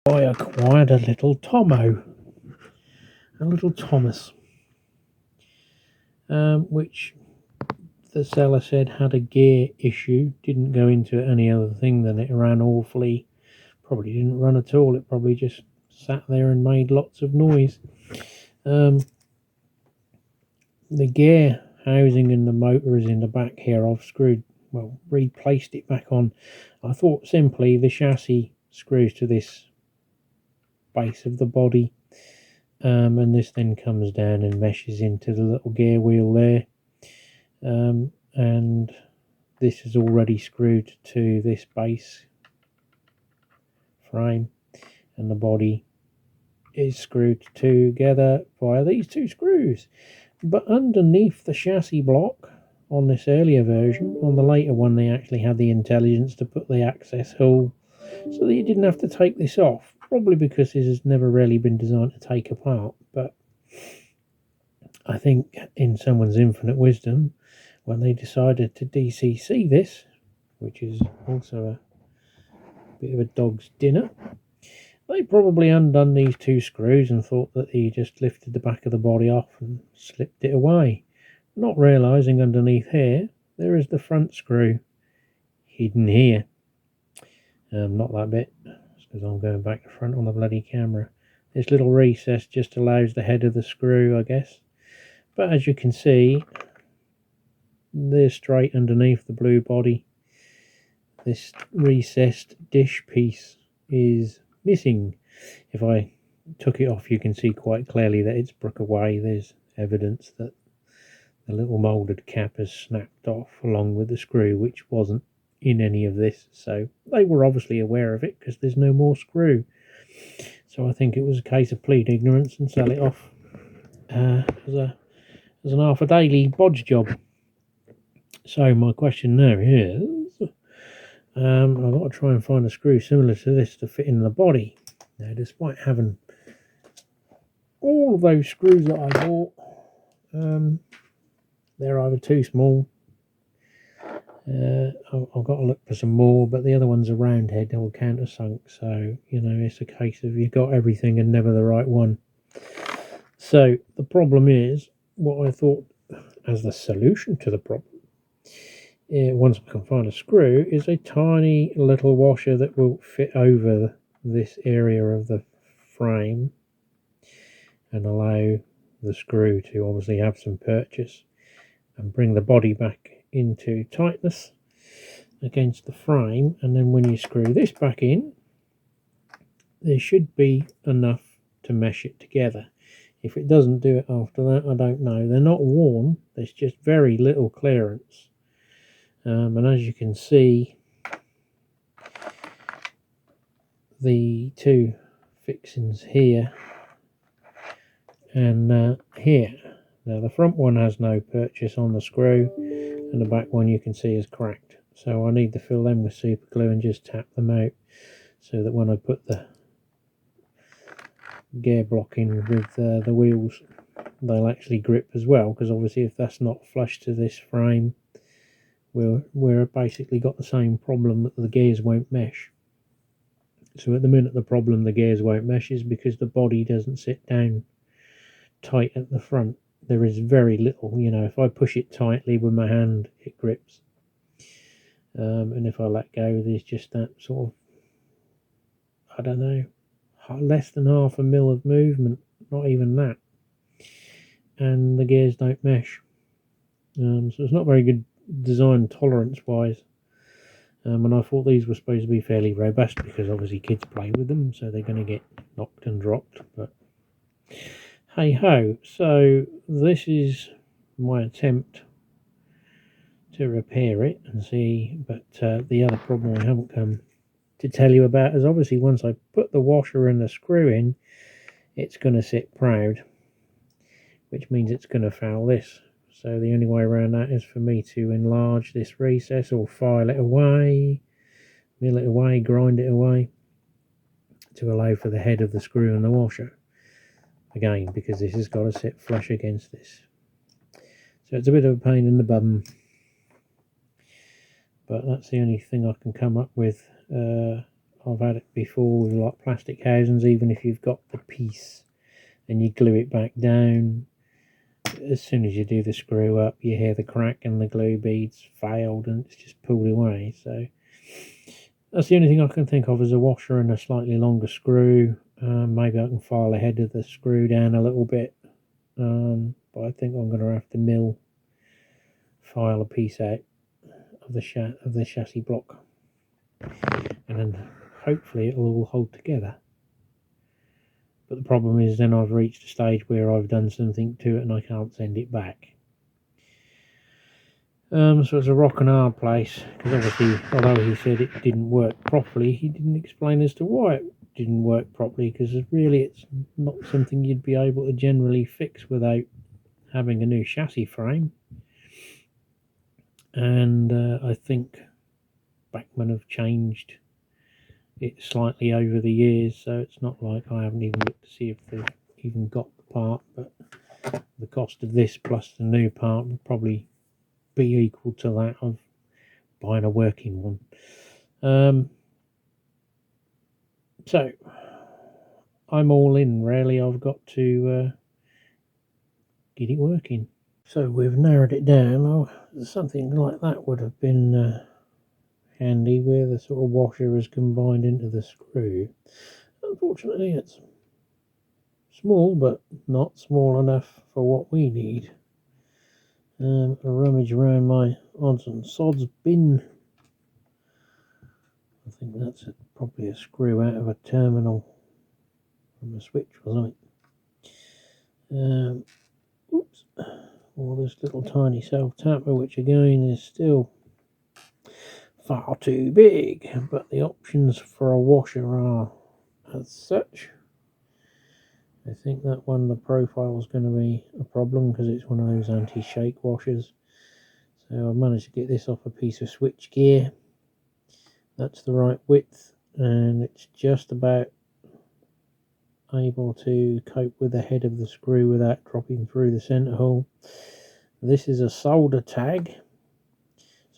I acquired a little Tomo, a little Thomas, which the seller said had a gear issue. Didn't go into any other thing than it ran awfully. Probably didn't run at all. It probably just sat there and made lots of noise. The gear housing and the motor is in the back here. I've replaced it back on. I thought simply the chassis screws to this base of the body, and this then comes down and meshes into the little gear wheel there, and this is already screwed to this base frame, and the body is screwed together via these two screws. But underneath the chassis block on this earlier version, on the later one they actually had the intelligence to put the access hole so that you didn't have to take this off, probably because this has never really been designed to take apart. But I think in someone's infinite wisdom, when they decided to DCC this, which is also a bit of a dog's dinner, they probably undone these two screws and thought that he just lifted the back of the body off and slipped it away, not realising underneath here there is the front screw hidden here. Not that bit, because I'm going back to front on the bloody camera. This little recess just allows the head of the screw, I guess. But as you can see, they're straight underneath the blue body. This recessed dish piece is missing. If I took it off, you can see quite clearly that it's broke away. There's evidence that the little moulded cap has snapped off along with the screw, which wasn't in any of this. So they were obviously aware of it because there's no more screw. So I think it was a case of plead ignorance and sell it off as an half a daily bodge job. So my question now is, I've got to try and find a screw similar to this to fit in the body. Now, despite having all of those screws that I bought, they're either too small. I've got to look for some more, but the other one's a round head or countersunk, so you know it's a case of you got everything and never the right one. So the problem is, what I thought as the solution to the problem, once I can find a screw, is a tiny little washer that will fit over this area of the frame and allow the screw to obviously have some purchase and bring the body back into tightness against the frame. And then when you screw this back in, there should be enough to mesh it together. If it doesn't do it after that, I don't know. They're not worn, there's just very little clearance. And as you can see, the two fixings here and here. Now the front one has no purchase on the screw, and the back one you can see is cracked. So I need to fill them with super glue and just tap them out so that when I put the gear block in with the wheels, they'll actually grip as well, because obviously if that's not flush to this frame, we're basically got the same problem that the gears won't mesh. So at the minute the problem the gears won't mesh is because the body doesn't sit down tight at the front. There is very little, you know, if I push it tightly with my hand it grips, and if I let go there's just that sort of, I don't know, less than half a mil of movement, not even that, and the gears don't mesh. So it's not very good design tolerance wise, and I thought these were supposed to be fairly robust because obviously kids play with them, so they're going to get knocked and dropped, but hey ho. So this is my attempt to repair it and see, but the other problem I haven't come to tell you about is obviously once I put the washer and the screw in, it's going to sit proud, which means it's going to foul this. So the only way around that is for me to enlarge this recess or file it away, mill it away, grind it away to allow for the head of the screw and the washer. Again, because this has got to sit flush against this. So it's a bit of a pain in the bum, but that's the only thing I can come up with. I've had it before with like plastic housings. Even if you've got the piece and you glue it back down, as soon as you do the screw up, you hear the crack and the glue beads failed and it's just pulled away. So that's the only thing I can think of is a washer and a slightly longer screw. Maybe I can file the head of the screw down a little bit, but I think I'm going to have to file a piece out of the chassis block, and then hopefully it'll all hold together. But the problem is then I've reached a stage where I've done something to it and I can't send it back. So it's a rock and hard place, because obviously, although he said it didn't work properly, he didn't explain as to why it didn't work properly, because really it's not something you'd be able to generally fix without having a new chassis frame. And I think Bachmann have changed it slightly over the years, so it's not like I haven't even looked to see if they've even got the part, but the cost of this plus the new part would probably be equal to that of buying a working one. So I'm all in, really. I've got to get it working. So we've narrowed it down. Oh, something like that would have been handy, where the sort of washer is combined into the screw. Unfortunately, it's small, but not small enough for what we need. A rummage around my odds and sods bin. I think that's probably a screw out of a terminal from a switch, wasn't it? Oops. Or this little tiny self-tapper, which again is still far too big, but the options for a washer are as such. I think that one, the profile is going to be a problem because it's one of those anti-shake washers. So I've managed to get this off a piece of switch gear. That's the right width, and it's just about able to cope with the head of the screw without dropping through the centre hole. This is a solder tag,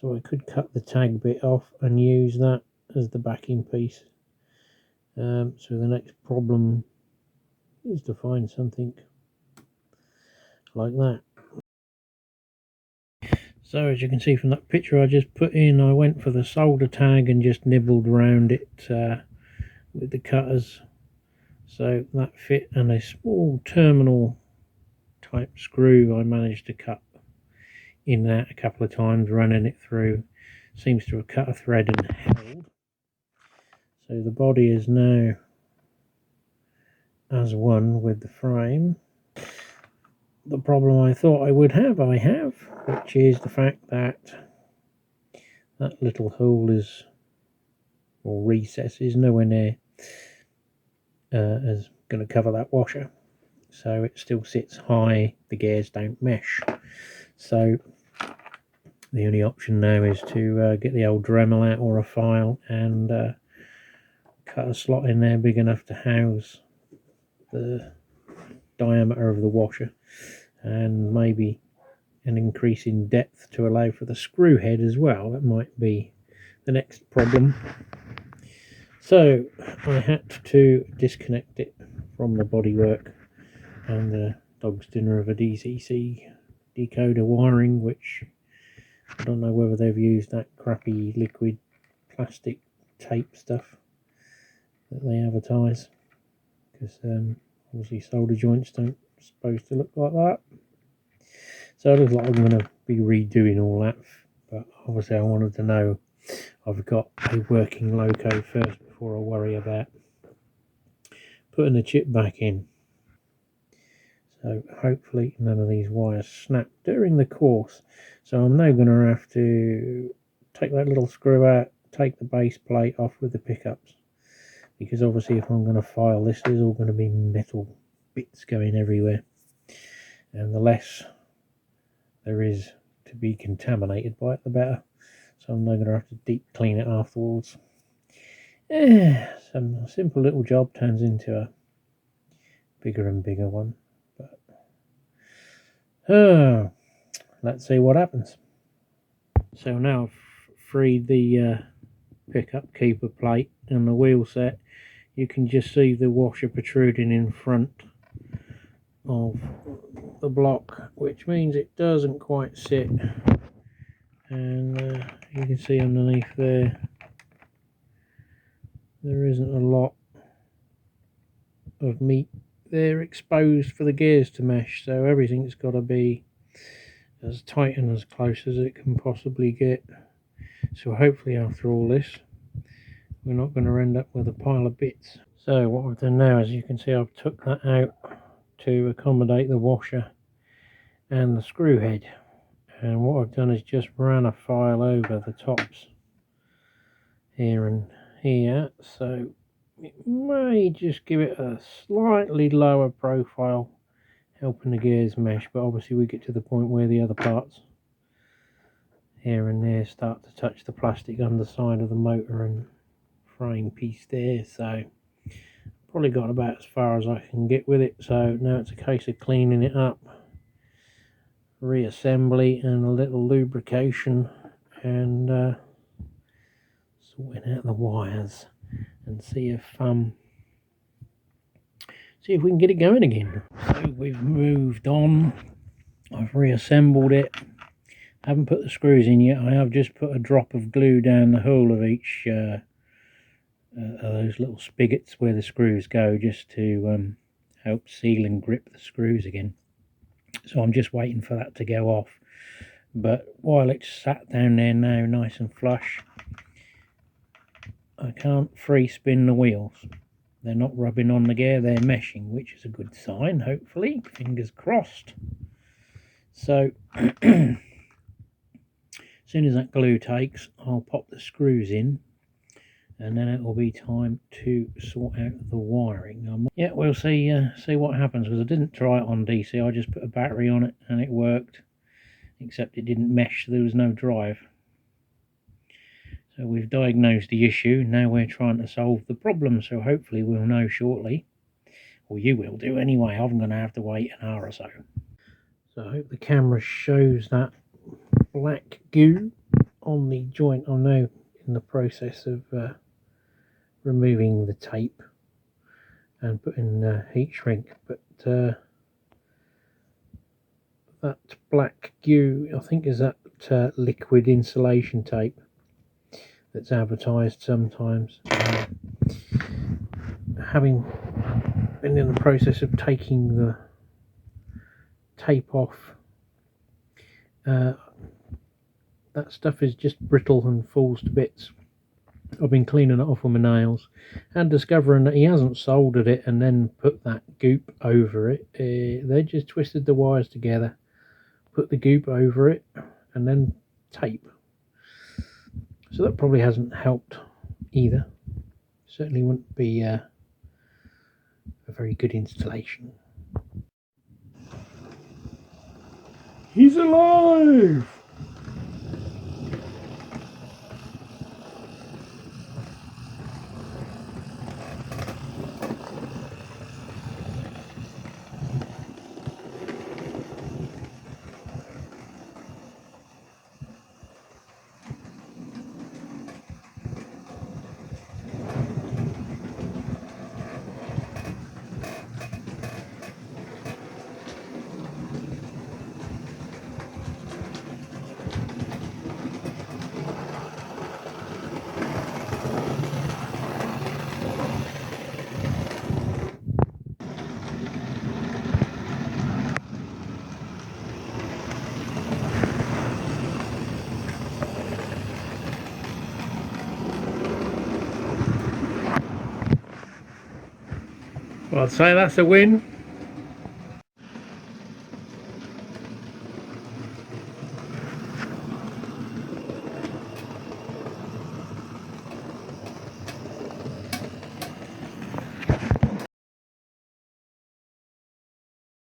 so I could cut the tag bit off and use that as the backing piece. So the next problem is to find something like that. So as you can see from that picture I just put in, I went for the solder tag and just nibbled around it with the cutters, so that fit, and a small terminal type screw I managed to cut in and out a couple of times, running it through. Seems to have cut a thread and held. So the body is now as one with the frame. The problem I thought I would have, I have, which is the fact that that little hole is, or recess, is nowhere near as going to cover that washer. So it still sits high, the gears don't mesh. So the only option now is to get the old Dremel out or a file and cut a slot in there big enough to house the diameter of the washer, and maybe an increase in depth to allow for the screw head as well. That might be the next problem. So I had to disconnect it from the bodywork and the dog's dinner of a DCC decoder wiring, which I don't know whether they've used that crappy liquid plastic tape stuff that they advertise, because obviously solder joints don't supposed to look like that. So it looks like I'm going to be redoing all that, but obviously I wanted to know I've got a working loco first before I worry about putting the chip back in. So hopefully none of these wires snap during the course. So I'm now going to have to take that little screw out, take the base plate off with the pickups, because obviously if I'm going to file this, there's all going to be metal bits going everywhere, and the less there is to be contaminated by it, the better. So I'm now going to have to deep clean it afterwards. Some simple little job turns into a bigger and bigger one, but let's see what happens. So now I've freed the pickup keeper plate and the wheel set, you can just see the washer protruding in front of the block, which means it doesn't quite sit. And you can see underneath there isn't a lot of meat there exposed for the gears to mesh, so everything's got to be as tight and as close as it can possibly get. So hopefully after all this we're not going to end up with a pile of bits. So what I've done now, as you can see, I've took that out to accommodate the washer and the screw head, and what I've done is just ran a file over the tops here and here, so it may just give it a slightly lower profile, helping the gears mesh. But obviously we get to the point where the other parts here and there start to touch the plastic underside of the motor and frame piece there, so probably got about as far as I can get with it. So now it's a case of cleaning it up, reassembly and a little lubrication, and sorting out the wires and see if we can get it going again. So we've moved on, I've reassembled it. I haven't put the screws in yet. I have just put a drop of glue down the hole of each those little spigots where the screws go, just to help seal and grip the screws again. So I'm just waiting for that to go off. But while it's sat down there now nice and flush, I can't free spin the wheels. They're not rubbing on the gear, they're meshing, which is a good sign, hopefully, fingers crossed. So as soon as that glue takes, I'll pop the screws in, and then it will be time to sort out the wiring. Yeah, we'll see what happens, because I didn't try it on DC. I just put a battery on it and it worked, except it didn't mesh, so there was no drive. So we've diagnosed the issue, now we're trying to solve the problem, so hopefully we'll know shortly. Or you will do anyway. I'm going to have to wait an hour or so. So I hope the camera shows that black goo on the joint. I'm now in the process of removing the tape and putting heat shrink, but that black goo, I think, is that liquid insulation tape that's advertised sometimes. Having been in the process of taking the tape off, that stuff is just brittle and falls to bits. I've been cleaning it off with my nails and discovering that he hasn't soldered it and then put that goop over it. They just twisted the wires together, put the goop over it, and then tape. So that probably hasn't helped either. Certainly wouldn't be a very good installation. He's alive! Well, I'd say that's a win.